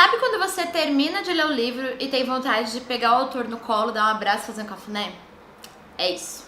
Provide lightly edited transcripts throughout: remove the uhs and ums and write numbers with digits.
Sabe quando você termina de ler o livro e tem vontade de pegar o autor no colo, dar um abraço e fazer um cafuné? É isso.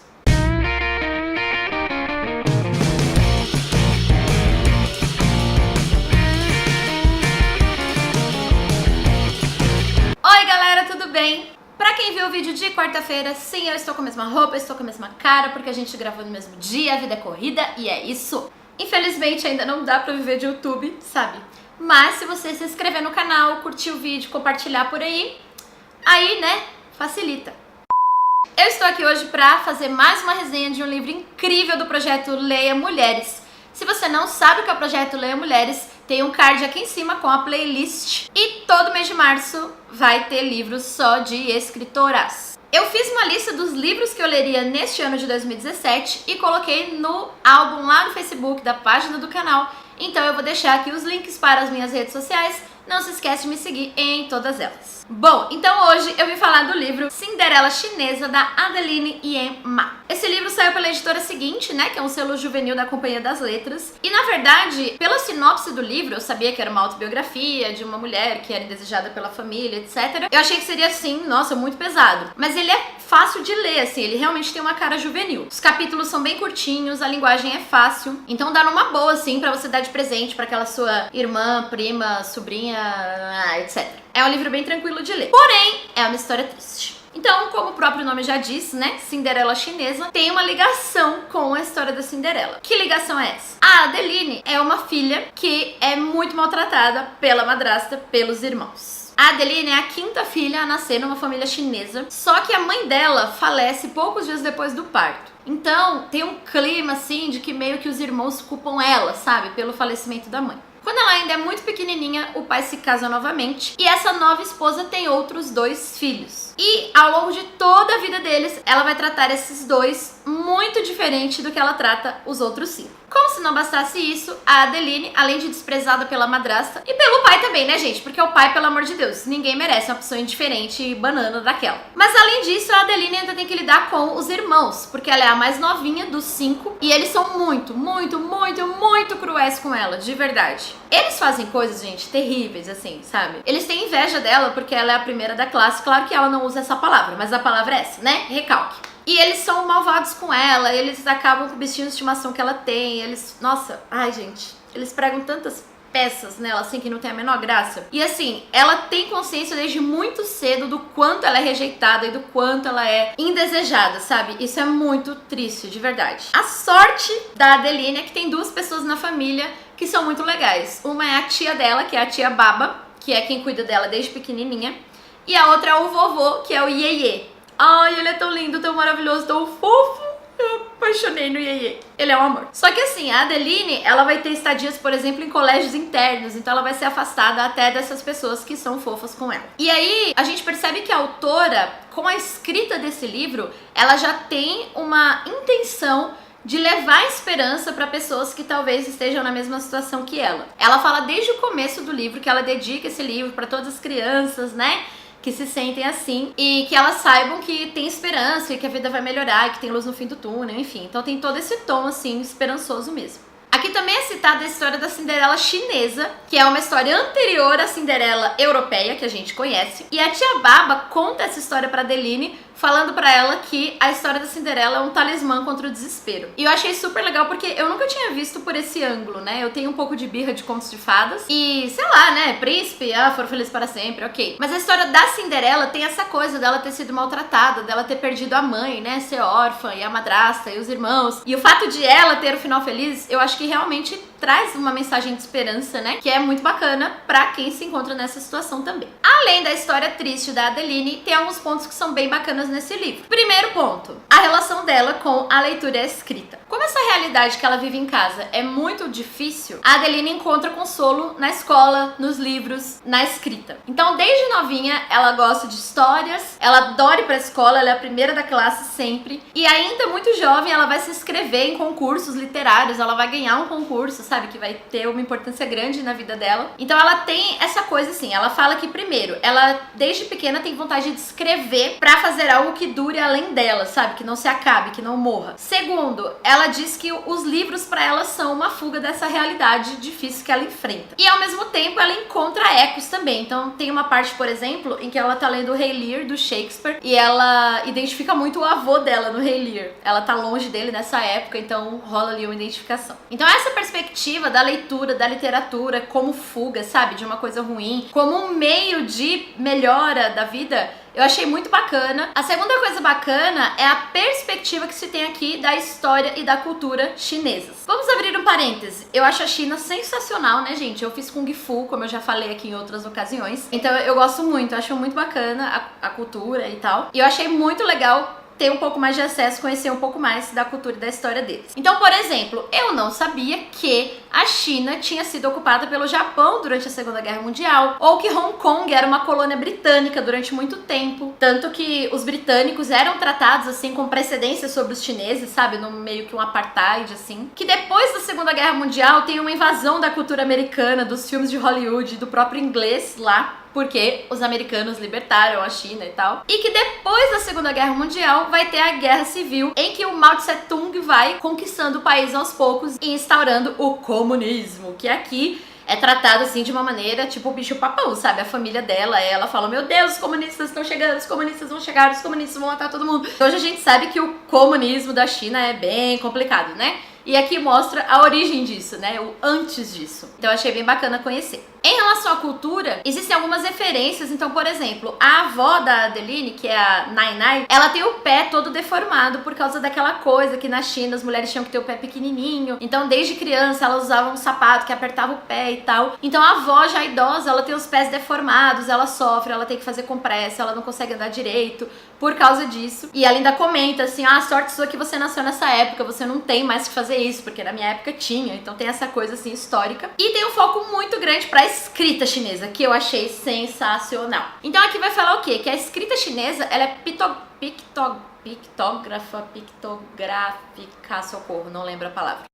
Oi galera, tudo bem? Pra quem viu o vídeo de quarta-feira, sim, eu estou com a mesma roupa, eu estou com a mesma cara, porque a gente gravou no mesmo dia, a vida é corrida e é isso. Infelizmente ainda não dá pra viver de YouTube, sabe? Mas se você se inscrever no canal, curtir o vídeo, compartilhar por aí, né, facilita. Eu estou aqui hoje pra fazer mais uma resenha de um livro incrível do projeto Leia Mulheres. Se você não sabe o que é o projeto Leia Mulheres, tem um card aqui em cima com a playlist. E todo mês de março vai ter livros só de escritoras. Eu fiz uma lista dos livros que eu leria neste ano de 2017 e coloquei no álbum lá no Facebook da página do canal. Então eu vou deixar aqui os links para as minhas redes sociais. Não se esquece de me seguir em todas elas. Bom, então hoje eu vim falar do livro Cinderela Chinesa, da Adeline Yen Ma. Esse livro saiu pela editora Seguinte, né, que é um selo juvenil da Companhia das Letras. E na verdade, pela sinopse do livro, eu sabia que era uma autobiografia de uma mulher que era indesejada pela família, etc. Eu achei que seria assim, nossa, muito pesado. Mas ele é fácil de ler, assim, ele realmente tem uma cara juvenil. Os capítulos são bem curtinhos, a linguagem é fácil. Então dá numa boa, assim, pra você dar de presente pra aquela sua irmã, prima, sobrinha, etc. É um livro bem tranquilo de ler. Porém, é uma história triste. Então, como o próprio nome já diz, né, Cinderela Chinesa, tem uma ligação com a história da Cinderela. Que ligação é essa? A Adeline é uma filha que é muito maltratada pela madrasta, pelos irmãos. A Adeline é a quinta filha a nascer numa família chinesa, só que a mãe dela falece poucos dias depois do parto. Então, tem um clima, assim, de que meio que os irmãos culpam ela, sabe, pelo falecimento da mãe. Quando ela ainda é muito pequenininha, o pai se casa novamente e essa nova esposa tem outros 2 filhos. E ao longo de toda a vida deles, ela vai tratar esses 2 muito diferente do que ela trata os outros 5. Como se não bastasse isso, a Adeline, além de desprezada pela madrasta e pelo pai também, né, gente? Porque o pai, pelo amor de Deus, ninguém merece uma pessoa indiferente e banana daquela. Mas além disso, a Adeline ainda tem que lidar com os irmãos, porque ela é a mais novinha dos 5 e eles são muito cruéis com ela, de verdade. Eles fazem coisas, gente, terríveis, assim, sabe? Eles têm inveja dela porque ela é a primeira da classe. Claro que ela não usa essa palavra, mas a palavra é essa, né? Recalque. E eles são malvados com ela, eles acabam com o bichinho de estimação que ela tem, eles... Nossa, ai, gente, eles pregam tantas peças nela, assim, que não tem a menor graça. E assim, ela tem consciência desde muito cedo do quanto ela é rejeitada e do quanto ela é indesejada, sabe? Isso é muito triste, de verdade. A sorte da Adeline é que tem 2 pessoas na família que são muito legais. Uma é a tia dela, que é a tia Baba, que é quem cuida dela desde pequenininha. E a outra é o vovô, que é o Iê. Ai, ele é tão lindo, tão maravilhoso, tão fofo. Eu apaixonei no Iê. Ele é um amor. Só que assim, a Adeline, ela vai ter estadias, por exemplo, em colégios internos. Então ela vai ser afastada até dessas pessoas que são fofas com ela. E aí, a gente percebe que a autora, com a escrita desse livro, ela já tem uma intenção de levar esperança para pessoas que talvez estejam na mesma situação que ela. Ela fala desde o começo do livro que ela dedica esse livro para todas as crianças, né, que se sentem assim e que elas saibam que tem esperança e que a vida vai melhorar e que tem luz no fim do túnel, enfim. Então tem todo esse tom, assim, esperançoso mesmo. Aqui também é citada a história da Cinderela chinesa, que é uma história anterior à Cinderela europeia, que a gente conhece. E a tia Baba conta essa história pra Adeline, falando pra ela que a história da Cinderela é um talismã contra o desespero. E eu achei super legal porque eu nunca tinha visto por esse ângulo, né? Eu tenho um pouco de birra de contos de fadas e, sei lá, né, príncipe, foram felizes para sempre, ok. Mas a história da Cinderela tem essa coisa dela ter sido maltratada, dela ter perdido a mãe, né, ser órfã, e a madrasta, e os irmãos. E o fato de ela ter o final feliz, eu acho que realmente traz uma mensagem de esperança, né, que é muito bacana pra quem se encontra nessa situação também. Além da história triste da Adeline, tem alguns pontos que são bem bacanas nesse livro. Primeiro ponto, a relação dela com a leitura e a escrita. Como essa realidade que ela vive em casa é muito difícil, a Adeline encontra consolo na escola, nos livros, na escrita. Então, desde novinha, ela gosta de histórias, ela adora ir pra escola, ela é a primeira da classe sempre. E ainda muito jovem, ela vai se inscrever em concursos literários, ela vai ganhar um concurso, sabe? Que vai ter uma importância grande na vida dela. Então ela tem essa coisa assim, ela fala que primeiro, ela desde pequena tem vontade de escrever pra fazer algo que dure além dela, sabe? Que não se acabe, que não morra. Segundo, ela diz que os livros pra ela são uma fuga dessa realidade difícil que ela enfrenta. E ao mesmo tempo ela encontra ecos também. Então tem uma parte, por exemplo, em que ela tá lendo o Rei Lear do Shakespeare e ela identifica muito o avô dela no Rei Lear. Ela tá longe dele nessa época, então rola ali uma identificação. Então essa perspectiva da leitura, da literatura como fuga, sabe, de uma coisa ruim, como um meio de melhora da vida, eu achei muito bacana. A segunda coisa bacana é a perspectiva que se tem aqui da história e da cultura chinesas. Vamos abrir um parêntese. Eu acho a China sensacional, né, gente? Eu fiz Kung Fu, como eu já falei aqui em outras ocasiões. Então eu gosto muito, eu acho muito bacana a cultura e tal. E eu achei muito legal ter um pouco mais de acesso, conhecer um pouco mais da cultura e da história deles. Então, por exemplo, eu não sabia que a China tinha sido ocupada pelo Japão durante a Segunda Guerra Mundial, ou que Hong Kong era uma colônia britânica durante muito tempo, tanto que os britânicos eram tratados assim com precedência sobre os chineses, sabe, no meio que um apartheid assim, que depois da Segunda Guerra Mundial tem uma invasão da cultura americana, dos filmes de Hollywood, do próprio inglês lá, porque os americanos libertaram a China e tal. E que depois da Segunda Guerra Mundial vai ter a Guerra Civil, em que o Mao Tse Tung vai conquistando o país aos poucos e instaurando o comunismo, que aqui é tratado assim de uma maneira tipo bicho-papão, sabe? A família dela, ela fala, meu Deus, os comunistas estão chegando, os comunistas vão chegar, os comunistas vão matar todo mundo. Hoje a gente sabe que o comunismo da China é bem complicado, né? E aqui mostra a origem disso, né? O antes disso. Então eu achei bem bacana conhecer. Em relação à cultura, existem algumas referências. Então, por exemplo, a avó da Adeline, que é a Nai Nai, ela tem o pé todo deformado por causa daquela coisa que na China as mulheres tinham que ter o pé pequenininho. Então, desde criança, elas usavam um sapato que apertava o pé e tal. Então, a avó já idosa, ela tem os pés deformados, ela sofre, ela tem que fazer compressa, ela não consegue andar direito por causa disso. E ela ainda comenta assim, sorte sua que você nasceu nessa época, você não tem mais que fazer isso, porque na minha época tinha. Então tem essa coisa assim histórica. E tem um foco muito grande pra escrita chinesa, que eu achei sensacional. Então aqui vai falar o quê? Que a escrita chinesa, ela é pictográfica, socorro, não lembro a palavra.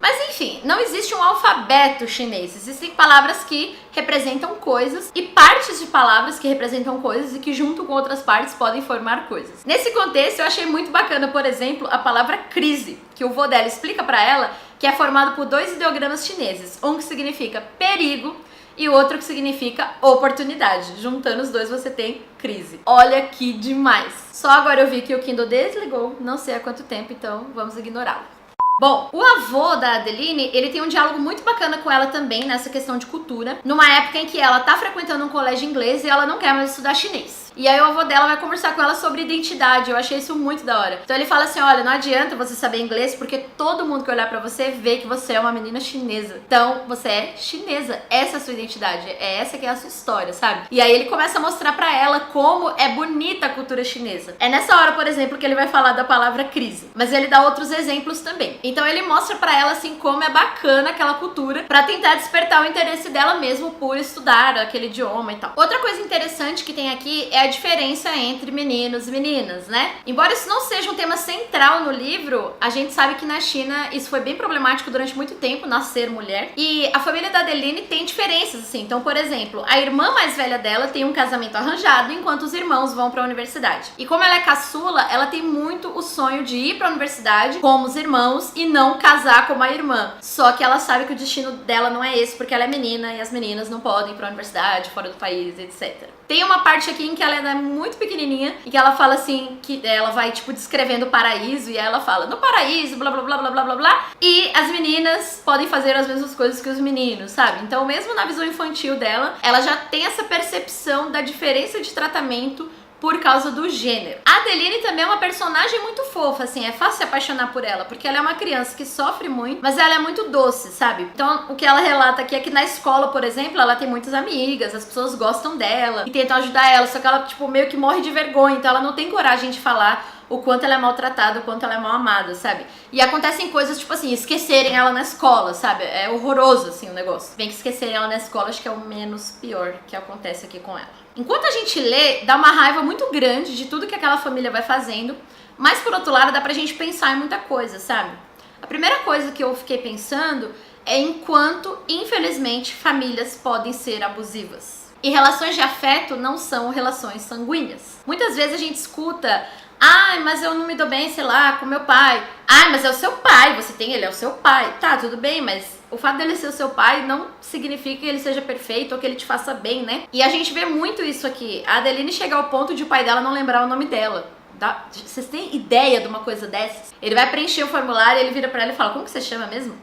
Mas enfim, não existe um alfabeto chinês, existem palavras que representam coisas e partes de palavras que representam coisas e que junto com outras partes podem formar coisas. Nesse contexto eu achei muito bacana, por exemplo, a palavra crise, que o vô dela explica pra ela que é formado por dois ideogramas chineses, um que significa perigo e o outro que significa oportunidade. Juntando os dois você tem crise. Olha que demais! Só agora eu vi que o Kindle desligou, não sei há quanto tempo, então vamos ignorá-lo. Bom, o avô da Adeline, ele tem um diálogo muito bacana com ela também nessa questão de cultura, numa época em que ela tá frequentando um colégio inglês e ela não quer mais estudar chinês. E aí o avô dela vai conversar com ela sobre identidade, eu achei isso muito da hora. Então ele fala assim, olha, não adianta você saber inglês, porque todo mundo que olhar pra você vê que você é uma menina chinesa. Então, você é chinesa, essa é a sua identidade, é essa que é a sua história, sabe? E aí ele começa a mostrar pra ela como é bonita a cultura chinesa. É nessa hora, por exemplo, que ele vai falar da palavra crise, mas ele dá outros exemplos também. Então ele mostra pra ela, assim, como é bacana aquela cultura pra tentar despertar o interesse dela mesmo por estudar aquele idioma e tal. Outra coisa interessante que tem aqui é a diferença entre meninos e meninas, né? Embora isso não seja um tema central no livro, a gente sabe que na China isso foi bem problemático durante muito tempo, nascer mulher. E a família da Adeline tem diferenças, assim. Então, por exemplo, a irmã mais velha dela tem um casamento arranjado, enquanto os irmãos vão pra universidade. E como ela é caçula, ela tem muito o sonho de ir pra universidade como os irmãos e não casar com a irmã. Só que ela sabe que o destino dela não é esse, porque ela é menina e as meninas não podem ir pra universidade, fora do país, etc. Tem uma parte aqui em que ela é muito pequenininha e que ela fala assim, que ela vai tipo descrevendo o paraíso e ela fala, no paraíso, blá blá blá blá blá blá blá, e as meninas podem fazer as mesmas coisas que os meninos, sabe? Então mesmo na visão infantil dela, ela já tem essa percepção da diferença de tratamento por causa do gênero. A Adeline também é uma personagem muito fofa, assim, é fácil se apaixonar por ela, porque ela é uma criança que sofre muito, mas ela é muito doce, sabe? Então, o que ela relata aqui é que na escola, por exemplo, ela tem muitas amigas, as pessoas gostam dela e tentam ajudar ela, só que ela, tipo, meio que morre de vergonha, então ela não tem coragem de falar o quanto ela é maltratada, o quanto ela é mal amada, sabe? E acontecem coisas, tipo assim, esquecerem ela na escola, sabe? É horroroso, assim, o negócio. Bem que esquecerem ela na escola, acho que é o menos pior que acontece aqui com ela. Enquanto a gente lê, dá uma raiva muito grande de tudo que aquela família vai fazendo, mas por outro lado dá pra gente pensar em muita coisa, sabe? A primeira coisa que eu fiquei pensando é enquanto, infelizmente, famílias podem ser abusivas. E relações de afeto não são relações sanguíneas. Muitas vezes a gente escuta: ai, mas eu não me dou bem, sei lá, com meu pai. Ai, mas é o seu pai, você tem ele, é o seu pai. Tá, tudo bem, mas o fato dele ser o seu pai não significa que ele seja perfeito ou que ele te faça bem, né? E a gente vê muito isso aqui. A Adeline chega ao ponto de o pai dela não lembrar o nome dela. Vocês têm ideia de uma coisa dessas? Ele vai preencher o formulário e ele vira pra ela e fala: como que você chama mesmo?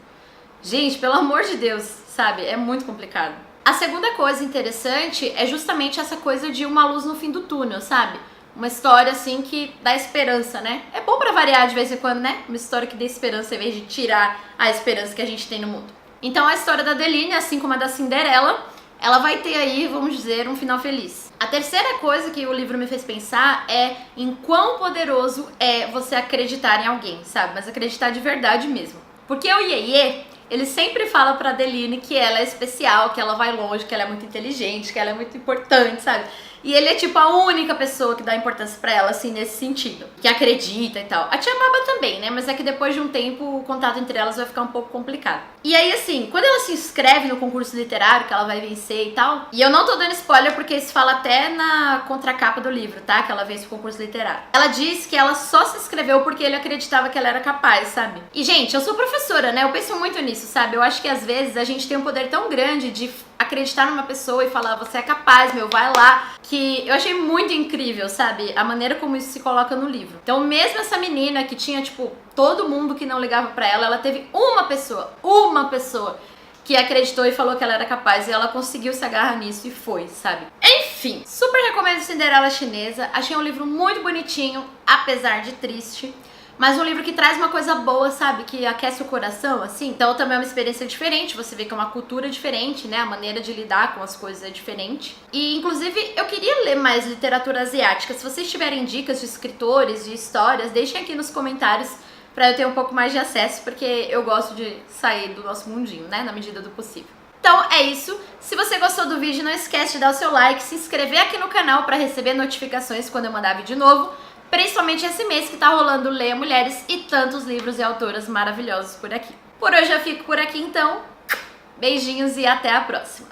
Gente, pelo amor de Deus, sabe? É muito complicado. A segunda coisa interessante é justamente essa coisa de uma luz no fim do túnel, sabe? Uma história assim que dá esperança, né? É bom pra variar de vez em quando, né? Uma história que dê esperança em vez de tirar a esperança que a gente tem no mundo. Então a história da Adeline, assim como a da Cinderela, ela vai ter aí, vamos dizer, um final feliz. A terceira coisa que o livro me fez pensar é em quão poderoso é você acreditar em alguém, sabe? Mas acreditar de verdade mesmo. Porque o Iê, ele sempre fala pra Adeline que ela é especial, que ela vai longe, que ela é muito inteligente, que ela é muito importante, sabe? E ele é tipo a única pessoa que dá importância pra ela, assim, nesse sentido. Que acredita e tal. A tia Baba também, né? Mas é que depois de um tempo o contato entre elas vai ficar um pouco complicado. E aí, assim, quando ela se inscreve no concurso literário, que ela vai vencer e tal... E eu não tô dando spoiler porque isso fala até na contracapa do livro, tá? Que ela vence o concurso literário. Ela diz que ela só se inscreveu porque ele acreditava que ela era capaz, sabe? E, gente, eu sou professora, né? Eu penso muito nisso, sabe? Eu acho que às vezes a gente tem um poder tão grande de acreditar numa pessoa e falar: você é capaz, meu, vai lá, que eu achei muito incrível, sabe, a maneira como isso se coloca no livro. Então mesmo essa menina que tinha, tipo, todo mundo que não ligava pra ela, ela teve uma pessoa que acreditou e falou que ela era capaz, e ela conseguiu se agarrar nisso e foi, sabe. Enfim, super recomendo Cinderela Chinesa, achei um livro muito bonitinho, apesar de triste. Mas um livro que traz uma coisa boa, sabe? Que aquece o coração, assim. Então também é uma experiência diferente. Você vê que é uma cultura diferente, né? A maneira de lidar com as coisas é diferente. E, inclusive, eu queria ler mais literatura asiática. Se vocês tiverem dicas de escritores, de histórias, deixem aqui nos comentários pra eu ter um pouco mais de acesso, porque eu gosto de sair do nosso mundinho, né? Na medida do possível. Então é isso. Se você gostou do vídeo, não esquece de dar o seu like, se inscrever aqui no canal pra receber notificações quando eu mandar vídeo novo. Principalmente esse mês que tá rolando Leia Mulheres e tantos livros e autoras maravilhosos por aqui. Por hoje eu fico por aqui então. Beijinhos e até a próxima.